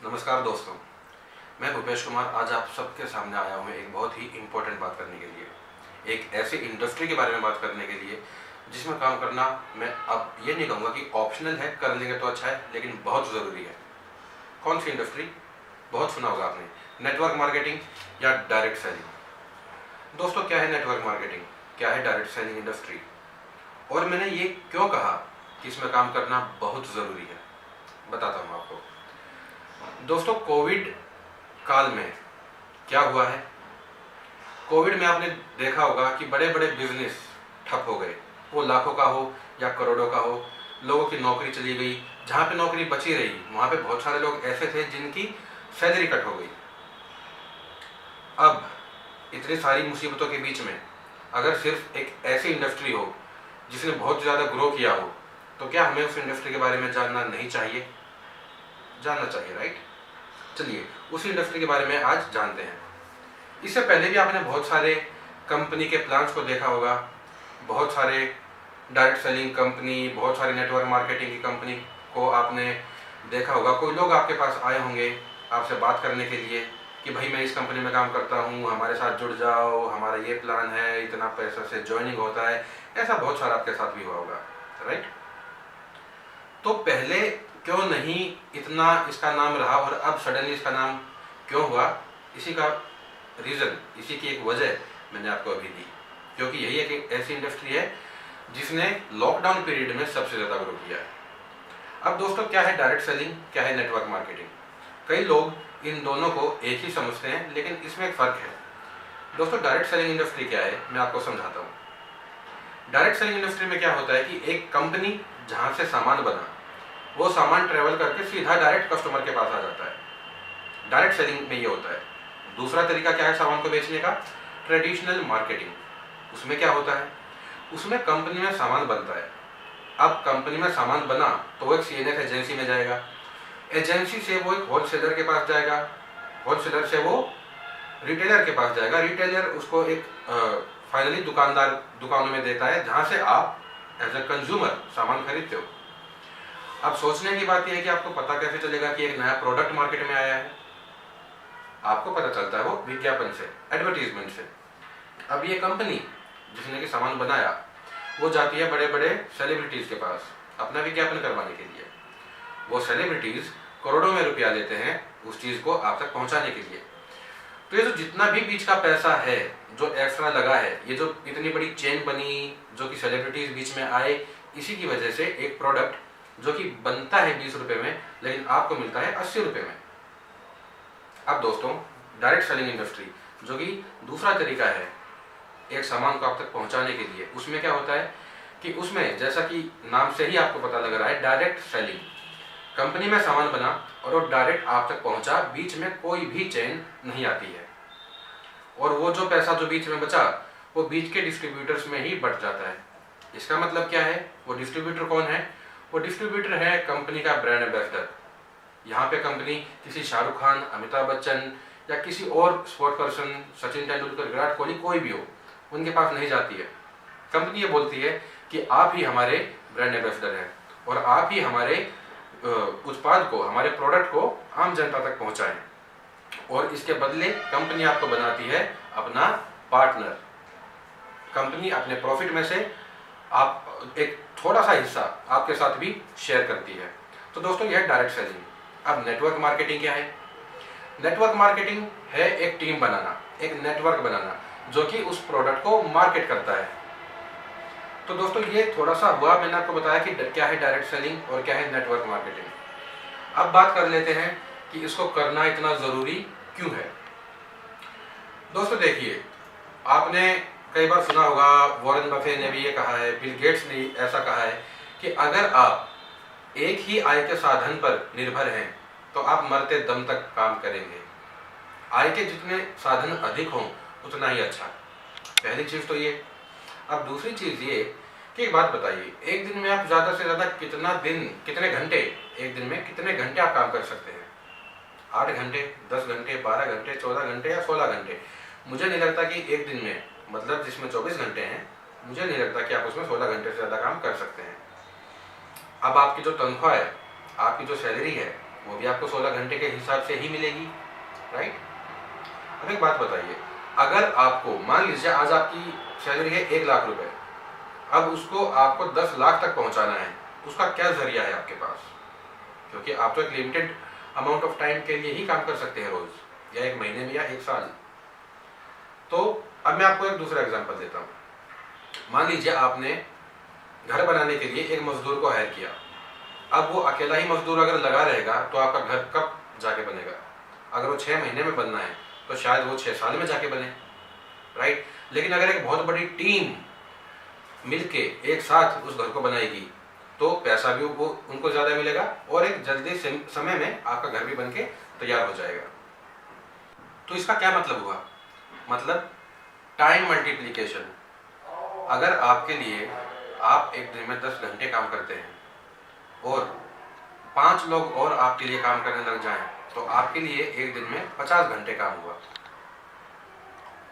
नमस्कार दोस्तों, मैं भूपेश कुमार आज आप सबके सामने आया हूँ एक बहुत ही इम्पोर्टेंट बात करने के लिए, एक ऐसी इंडस्ट्री के बारे में बात करने के लिए जिसमें काम करना, मैं अब ये नहीं कहूँगा कि ऑप्शनल है, कर लेंगे तो अच्छा है, लेकिन बहुत ज़रूरी है। कौन सी इंडस्ट्री? बहुत सुना होगा आपने, नेटवर्क मार्केटिंग या डायरेक्ट सेलिंग। दोस्तों, क्या है नेटवर्क मार्केटिंग, क्या है डायरेक्ट सेलिंग इंडस्ट्री, और मैंने ये क्यों कहा कि इसमें काम करना बहुत ज़रूरी है, बताता हूँ आपको। दोस्तों, कोविड काल में क्या हुआ है? कोविड में आपने देखा होगा कि बड़े बड़े बिजनेस ठप हो गए, वो लाखों का हो या करोड़ों का हो। लोगों की नौकरी चली गई, जहाँ पे नौकरी बची रही वहाँ पे बहुत सारे लोग ऐसे थे जिनकी सैलरी कट हो गई। अब इतनी सारी मुसीबतों के बीच में अगर सिर्फ एक ऐसी इंडस्ट्री हो जिसने बहुत ज़्यादा ग्रो किया हो, तो क्या हमें उस इंडस्ट्री के बारे में जानना नहीं चाहिए? जानना चाहिए, राइट? चलिए उस इंडस्ट्री के बारे में आज जानते हैं। इससे पहले भी आपने बहुत सारे कंपनी के प्लान्स को देखा होगा, बहुत सारे डायरेक्ट सेलिंग कंपनी, बहुत सारे नेटवर्क मार्केटिंग की कंपनी को आपने देखा होगा। कोई लोग आपके पास आए होंगे आपसे बात करने के लिए कि भाई मैं इस कंपनी में काम करता हूँ, हमारे साथ जुड़ जाओ, हमारा ये प्लान है, इतना पैसा से ज्वाइनिंग होता है। ऐसा बहुत सारा आपके साथ भी हुआ होगा, राइट? तो पहले क्यों नहीं इतना इसका नाम रहा और अब सडनली इसका नाम क्यों हुआ? इसी का रीज़न, इसी की एक वजह मैंने आपको अभी दी, क्योंकि यही एक ऐसी इंडस्ट्री है जिसने लॉकडाउन पीरियड में सबसे ज़्यादा ग्रो किया है। अब दोस्तों, क्या है डायरेक्ट सेलिंग, क्या है नेटवर्क मार्केटिंग? कई लोग इन दोनों को एक ही समझते हैं, लेकिन इसमें एक फ़र्क है। दोस्तों, डायरेक्ट सेलिंग इंडस्ट्री क्या है, मैं आपको समझाता हूँ। डायरेक्ट सेलिंग इंडस्ट्री में क्या होता है कि एक कंपनी जहाँ से सामान बना, वो सामान ट्रेवल करके सीधा डायरेक्ट कस्टमर के पास आ जाता है। डायरेक्ट सेलिंग में ये होता है। दूसरा तरीका क्या है सामान को बेचने का? Traditional marketing. उसमें क्या होता है? उसमें कंपनी में सामान बनता है। अब कंपनी में सामान बना तो वो एक सीएनएफ एजेंसी में जाएगा, एजेंसी से वो एक होलसेलर के पास जाएगा, होलसेलर से वो रिटेलर के पास जाएगा, रिटेलर उसको एक फाइनली दुकानों में देता है, जहाँ से आप एज ए कंज्यूमर सामान खरीदते हो। अब सोचने की बात यह है कि आपको पता कैसे चलेगा कि एक नया प्रोडक्ट मार्केट में आया है? आपको पता चलता है वो विज्ञापन से, एडवर्टीजमेंट से। अब ये कंपनी जिसने कि सामान बनाया, वो जाती है बड़े बड़े सेलिब्रिटीज के पास अपना विज्ञापन करवाने के लिए। वो सेलिब्रिटीज करोड़ों में रुपया लेते हैं उस चीज को आप तक पहुंचाने के लिए। तो ये जो जितना भी बीच का पैसा है जो एक्स्ट्रा लगा है, ये जो इतनी बड़ी चेन बनी, जो कि सेलिब्रिटीज बीच में आए, इसी की वजह से एक प्रोडक्ट जो कि बनता है 20 रुपए में, लेकिन आपको मिलता है 80 रुपए में। अब दोस्तों, डायरेक्ट सेलिंग इंडस्ट्री जो कि दूसरा तरीका है एक सामान को आप तक पहुंचाने के लिए, उसमें क्या होता है कि उसमें जैसा कि नाम से ही आपको पता लग रहा है, डायरेक्ट सेलिंग। कंपनी में सामान बना और वो डायरेक्ट आप तक पहुंचा, बीच में कोई भी चेन नहीं आती है, और वो जो पैसा जो बीच में बचा वो बीच के डिस्ट्रीब्यूटर्स में ही बट जाता है। इसका मतलब क्या है? वो डिस्ट्रीब्यूटर कौन है? वो डिस्ट्रीब्यूटर है कंपनी का ब्रांड एम्बेसडर। यहाँ पे कंपनी किसी शाहरुख खान, अमिताभ बच्चन या किसी और स्पोर्ट पर्सन, सचिन तेंदुलकर, विराट कोहली, कोई भी हो, उनके पास नहीं जाती है। कंपनी ये बोलती है कि आप ही हमारे ब्रांड एम्बेसडर हैं और आप ही हमारे उत्पाद को, हमारे प्रोडक्ट को आम जनता तक पहुंचाएं, और इसके बदले कंपनी आपको बनाती है अपना पार्टनर। कंपनी अपने प्रॉफिट में से आप एक थोड़ा सा हिस्सा आपके साथ भी शेयर करती है। तो दोस्तों, यह है डायरेक्ट सेलिंग। अब नेटवर्क मार्केटिंग क्या है? नेटवर्क मार्केटिंग है एक टीम बनाना, एक नेटवर्क बनाना जो कि उस प्रोडक्ट को मार्केट करता है। तो दोस्तों, ये थोड़ा सा हुआ, मैंने आपको बताया कि क्या है डायरेक्ट सेलिंग और क्या है नेटवर्क मार्केटिंग। अब बात कर लेते हैं कि इसको करना इतना ज़रूरी क्यों है। दोस्तों देखिए, आपने कई बार सुना होगा, वॉरेन बफे ने भी ये कहा है, बिल गेट्स ने ऐसा कहा है कि अगर आप एक ही आय के साधन पर निर्भर हैं तो आप मरते दम तक काम करेंगे। आय के जितने साधन अधिक हों उतना ही अच्छा। पहली चीज़ तो ये। अब दूसरी चीज़ ये कि एक बात बताइए, एक दिन में आप ज़्यादा से ज़्यादा कितने घंटे, एक दिन में कितने घंटे आप काम कर सकते हैं? 8 घंटे, 10 घंटे, 12 घंटे, 14 घंटे या 16 घंटे? मुझे नहीं लगता कि एक दिन में, मतलब जिसमें 24 घंटे हैं, मुझे नहीं लगता कि आप उसमें 16 घंटे से ज़्यादा काम कर सकते हैं। अब आपकी जो तनख्वाह है, आपकी जो सैलरी है, वो भी आपको 16 घंटे के हिसाब से ही मिलेगी, राइट। अब एक बात बताइए, अगर आपको मान लीजिए आज आपकी सैलरी है 1 लाख रुपए, अब उसको आपको 10 लाख तक पहुंचाना है, उसका क्या जरिया है आपके पास? क्योंकि आप तो एक लिमिटेड अमाउंट ऑफ टाइम के लिए ही काम कर सकते हैं, रोज या 1 महीने में या 1 साल। तो अब मैं आपको एक दूसरा एग्जांपल देता हूँ। मान लीजिए आपने घर बनाने के लिए एक मजदूर को हायर किया। अब वो अकेला ही मजदूर अगर लगा रहेगा तो आपका घर कब जाके बनेगा? अगर वो 6 महीने में बनना है तो शायद वो 6 साल में जाके बने, राइट। लेकिन अगर एक बहुत बड़ी टीम मिलके एक साथ उस घर को बनाएगी तो पैसा भी वो उनको ज़्यादा मिलेगा और एक जल्दी समय में आपका घर भी बनके तैयार हो जाएगा। तो इसका क्या मतलब हुआ? मतलब टाइम मल्टीप्लिकेशन। अगर आपके लिए आप एक दिन में 10 घंटे काम करते हैं और 5 लोग और आपके लिए काम करने लग जाएं तो आपके लिए एक दिन में 50 घंटे काम हुआ।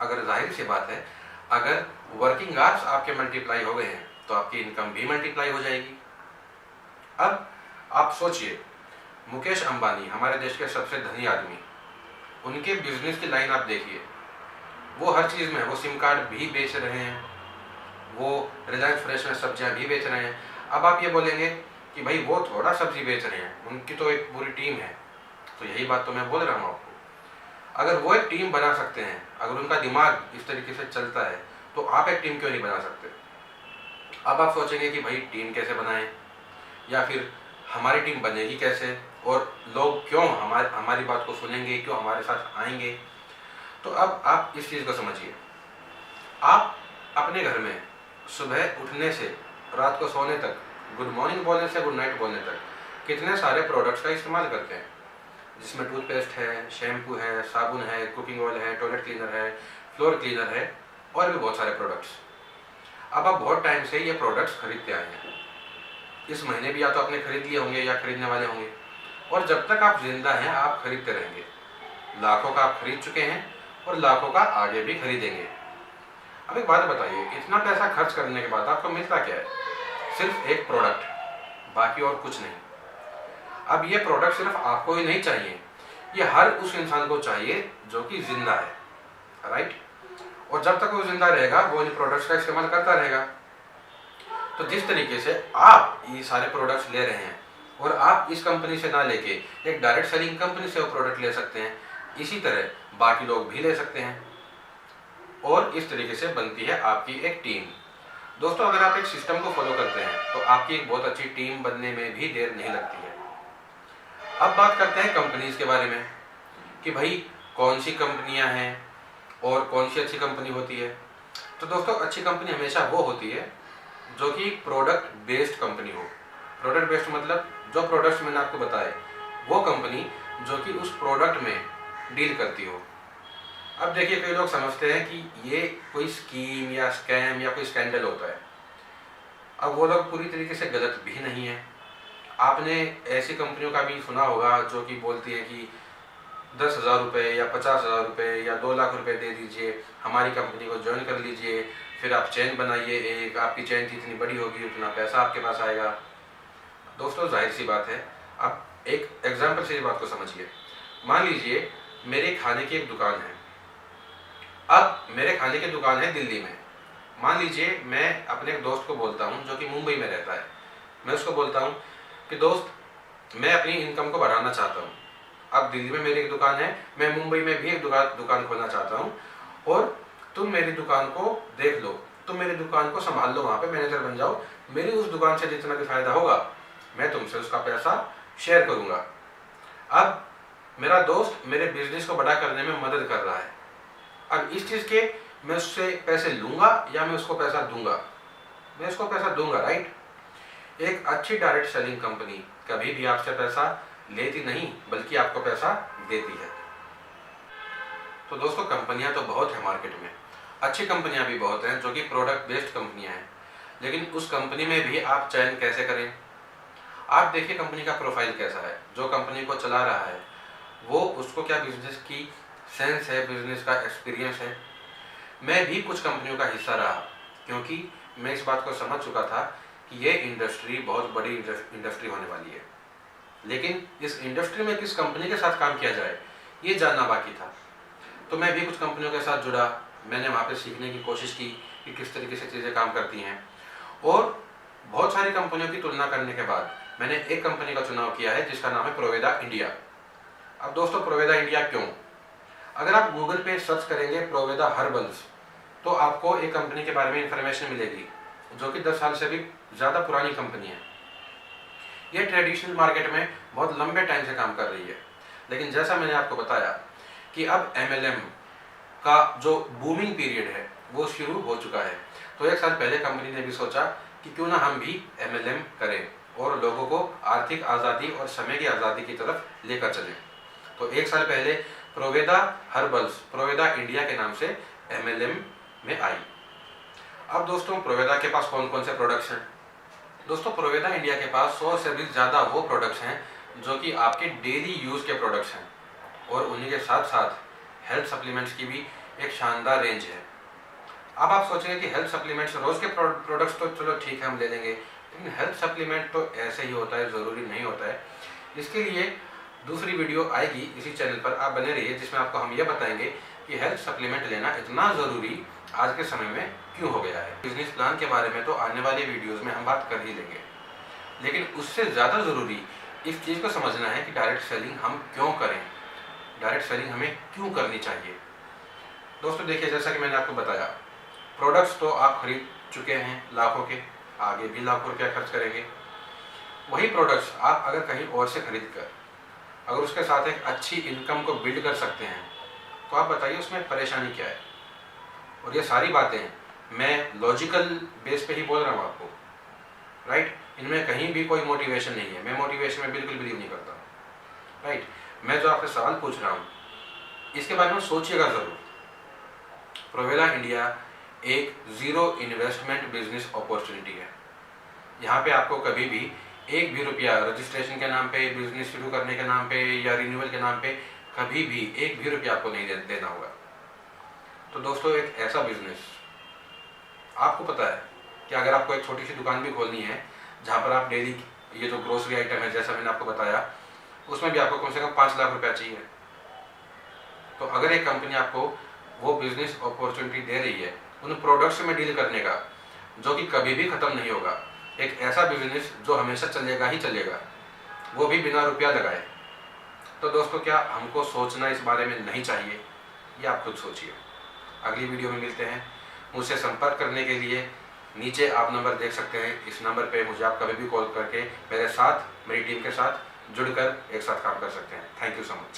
अगर जाहिर सी बात है, अगर वर्किंग आवर्स आपके मल्टीप्लाई हो गए हैं तो आपकी इनकम भी मल्टीप्लाई हो जाएगी। अब आप सोचिए, मुकेश अंबानी हमारे देश के सबसे धनी आदमी, उनके बिजनेस की लाइन आप देखिए, वो हर चीज़ में, वो सिम कार्ड भी बेच रहे हैं, वो रिलायंस फ्रेश में सब्जियां भी बेच रहे हैं। अब आप ये बोलेंगे कि भाई वो थोड़ा सब्जी बेच रहे हैं, उनकी तो एक पूरी टीम है। तो यही बात तो मैं बोल रहा हूँ आपको, अगर वो एक टीम बना सकते हैं, अगर उनका दिमाग इस तरीके से चलता है तो आप एक टीम क्यों नहीं बना सकते? अब आप सोचेंगे कि भाई टीम कैसे बनाएं, या फिर हमारी टीम बनेगी कैसे, और लोग क्यों हमारी बात को सुनेंगे, क्यों हमारे साथ आएंगे? तो अब आप इस चीज़ को समझिए। आप अपने घर में सुबह उठने से रात को सोने तक, गुड मॉर्निंग बोलने से गुड नाइट बोलने तक कितने सारे प्रोडक्ट्स का इस्तेमाल करते हैं, जिसमें टूथपेस्ट है, शैम्पू है, साबुन है, कुकिंग ऑयल है, टॉयलेट क्लीनर है, फ्लोर क्लीनर है और भी बहुत सारे प्रोडक्ट्स। अब आप बहुत टाइम से ये प्रोडक्ट्स खरीदते आए हैं, इस महीने भी या तो आपने खरीद लिए होंगे या खरीदने वाले होंगे, और जब तक आप जिंदा हैं आप खरीदते रहेंगे। लाखों का आप खरीद चुके हैं और लाखों का आगे भी खरीदेंगे। अब एक बात बताइए, इतना पैसा खर्च करने के बाद आपको मिलता क्या है? सिर्फ एक प्रोडक्ट, बाकी और कुछ नहीं। अब ये प्रोडक्ट सिर्फ आपको ही नहीं चाहिए, ये हर उस इंसान को चाहिए जो कि जिंदा है, राइट। और जब तक वो जिंदा रहेगा वो इन प्रोडक्ट्स का इस्तेमाल करता रहेगा। तो जिस तरीके से आप ये सारे प्रोडक्ट्स ले रहे हैं और आप इस कंपनी से ना लेके एक डायरेक्ट सेलिंग कंपनी से वो प्रोडक्ट ले सकते हैं, इसी तरह बाकी लोग भी ले सकते हैं और इस तरीके से बनती है आपकी एक टीम। दोस्तों, अगर आप एक सिस्टम को फॉलो करते हैं तो आपकी एक बहुत अच्छी टीम बनने में भी देर नहीं लगती है। अब बात करते हैं कंपनीज के बारे में कि भाई कौन सी कंपनियां हैं और कौन सी अच्छी कंपनी होती है। तो दोस्तों, अच्छी कंपनी हमेशा वो होती है जो कि प्रोडक्ट बेस्ड कंपनी हो। प्रोडक्ट बेस्ड मतलब जो प्रोडक्ट्स मैंने आपको बताए, वो कंपनी जो कि उस प्रोडक्ट में डील करती हो। अब देखिए, कई लोग समझते हैं कि ये कोई स्कीम या स्कैम या कोई स्कैंडल होता है। अब वो लोग पूरी तरीके से गलत भी नहीं है। आपने ऐसी कंपनियों का भी सुना होगा जो कि बोलती है कि 10,000 रुपये या 50,000 रुपये या 2 लाख रुपए दे दीजिए, हमारी कंपनी को ज्वाइन कर लीजिए, फिर आप चैन बनाइए, एक आपकी चैन जितनी बड़ी होगी उतना पैसा आपके पास आएगा। दोस्तों, जाहिर सी बात है, आप एक एग्जाम्पल से इस बात को समझिए। मान लीजिए मेरे खाने की एक दुकान है। अब मेरे खाने की दुकान है दिल्ली में। मान लीजिए मैं अपने एक दोस्त को बोलता हूँ जो कि मुंबई में रहता है, मैं उसको बोलता हूँ कि दोस्त, मैं अपनी इनकम को बढ़ाना चाहता हूँ। अब दिल्ली में मेरी एक दुकान है, मैं मुंबई में भी एक दुकान खोलना चाहता हूँ और तुम मेरी दुकान को देख लो, तुम मेरी दुकान को संभाल लो, वहाँ पे मैनेजर बन जाओ। मेरी उस दुकान से जितना भी फायदा होगा मैं तुमसे उसका पैसा शेयर करूँगा। अब मेरा दोस्त मेरे बिजनेस को बड़ा करने में मदद कर रहा है। अब इस चीज़ के मैं उससे पैसे लूँगा या मैं उसको पैसा दूंगा? मैं उसको पैसा दूंगा, राइट। एक अच्छी डायरेक्ट सेलिंग कंपनी कभी भी आपसे पैसा लेती नहीं, बल्कि आपको पैसा देती है। तो दोस्तों, कंपनियां तो बहुत है मार्केट में, अच्छी कंपनियां भी बहुत हैं जो कि प्रोडक्ट बेस्ड कंपनियां हैं, लेकिन उस कंपनी में भी आप चयन कैसे करें? आप देखिए कंपनी का प्रोफाइल कैसा है, जो कंपनी को चला रहा है वो, उसको क्या बिजनेस की सेंस है, बिजनेस का एक्सपीरियंस है। मैं भी कुछ कंपनियों का हिस्सा रहा, क्योंकि मैं इस बात को समझ चुका था कि ये इंडस्ट्री बहुत बड़ी इंडस्ट्री होने वाली है। लेकिन इस इंडस्ट्री में किस कंपनी के साथ काम किया जाए ये जानना बाकी था। तो मैं भी कुछ कंपनियों के साथ जुड़ा, मैंने वहाँ पे सीखने की कोशिश की कि किस तरीके से चीज़ें काम करती हैं, और बहुत सारी कंपनियों की तुलना करने के बाद मैंने एक कंपनी का चुनाव किया है जिसका नाम है प्रोवेदा इंडिया। अब दोस्तों, प्रोवेदा इंडिया क्यों? अगर आप गूगल पे सर्च करेंगे प्रोवेदा हर्बल्स तो आपको एक कंपनी के बारे में इंफॉर्मेशन मिलेगी जो कि 10 साल से भी ज़्यादा पुरानी कंपनी है। ये ट्रेडिशनल मार्केट में बहुत लंबे टाइम से काम कर रही है, लेकिन जैसा मैंने आपको बताया कि अब MLM का जो बूमिंग पीरियड है वो शुरू हो चुका है। तो 1 साल पहले कंपनी ने भी सोचा कि क्यों ना हम भी MLM करें और लोगों को आर्थिक आज़ादी और समय की आज़ादी की तरफ लेकर चलें। तो 1 साल पहले प्रोवेदा हर्बल्स प्रोवेदा इंडिया के नाम से MLM में आई। अब दोस्तों, प्रोवेदा के पास कौन कौन से प्रोडक्ट्स हैं? दोस्तों, प्रोवेदा इंडिया के पास 100 से भी ज़्यादा वो प्रोडक्ट्स हैं जो कि आपके डेली यूज़ के प्रोडक्ट्स हैं, और उन्हीं के साथ साथ हेल्थ सप्लीमेंट्स की भी एक शानदार रेंज है। अब आप सोचेंगे कि हेल्थ सप्लीमेंट्स, रोज़ के प्रोडक्ट्स तो चलो ठीक है हम ले लेंगे, लेकिन हेल्थ सप्लीमेंट तो ऐसे ही होता है, ज़रूरी नहीं होता है। इसके लिए दूसरी वीडियो आएगी इसी चैनल पर, आप बने रहिए, जिसमें आपको हम ये बताएंगे कि हेल्थ सप्लीमेंट लेना इतना ज़रूरी आज के समय में क्यों हो गया है। बिजनेस प्लान के बारे में तो आने वाले वीडियोस में हम बात कर ही लेंगे, लेकिन उससे ज़्यादा ज़रूरी इस चीज़ को समझना है कि डायरेक्ट सेलिंग हम क्यों करें, डायरेक्ट सेलिंग हमें क्यों करनी चाहिए। दोस्तों देखिए, जैसा कि मैंने आपको बताया, प्रोडक्ट्स तो आप खरीद चुके हैं लाखों के, आगे भी लाखों रुपया खर्च करेंगे। वही प्रोडक्ट्स आप अगर कहीं और से खरीद कर अगर उसके साथ एक अच्छी इनकम को बिल्ड कर सकते हैं तो आप बताइए उसमें परेशानी क्या है। और ये सारी बातें मैं लॉजिकल बेस पे ही बोल रहा हूँ आपको, राइट। इनमें कहीं भी कोई मोटिवेशन नहीं है, मैं मोटिवेशन में बिल्कुल बिलीव नहीं करता, राइट। मैं जो आपसे सवाल पूछ रहा हूँ इसके बारे में सोचिएगा ज़रूर। प्रोवेदा इंडिया एक ज़ीरो इन्वेस्टमेंट बिजनेस अपॉर्चुनिटी है। यहाँ पे आपको कभी भी एक भी रुपया रजिस्ट्रेशन के नाम पे, बिजनेस शुरू करने के नाम पे या रिन्यूअल के नाम पे कभी भी एक भी रुपया आपको नहीं देना होगा। तो दोस्तों, एक ऐसा बिजनेस, आपको पता है कि अगर आपको एक छोटी सी दुकान भी खोलनी है जहाँ पर आप डेली ये जो ग्रोसरी आइटम है, जैसा मैंने आपको बताया, उसमें भी आपको कम से कम 5 लाख रुपया चाहिए। तो अगर एक कंपनी आपको वो बिजनेस अपॉर्चुनिटी दे रही है उन प्रोडक्ट्स में डील करने का जो कि कभी भी ख़त्म नहीं होगा, एक ऐसा बिजनेस जो हमेशा चलेगा ही चलेगा, वो भी बिना रुपया लगाए, तो दोस्तों क्या हमको सोचना इस बारे में नहीं चाहिए? ये आप खुद सोचिए। अगली वीडियो में मिलते हैं। मुझसे संपर्क करने के लिए नीचे आप नंबर देख सकते हैं, इस नंबर पे मुझे आप कभी भी कॉल करके मेरे साथ, मेरी टीम के साथ जुड़कर एक साथ काम कर सकते हैं। Thank you so much.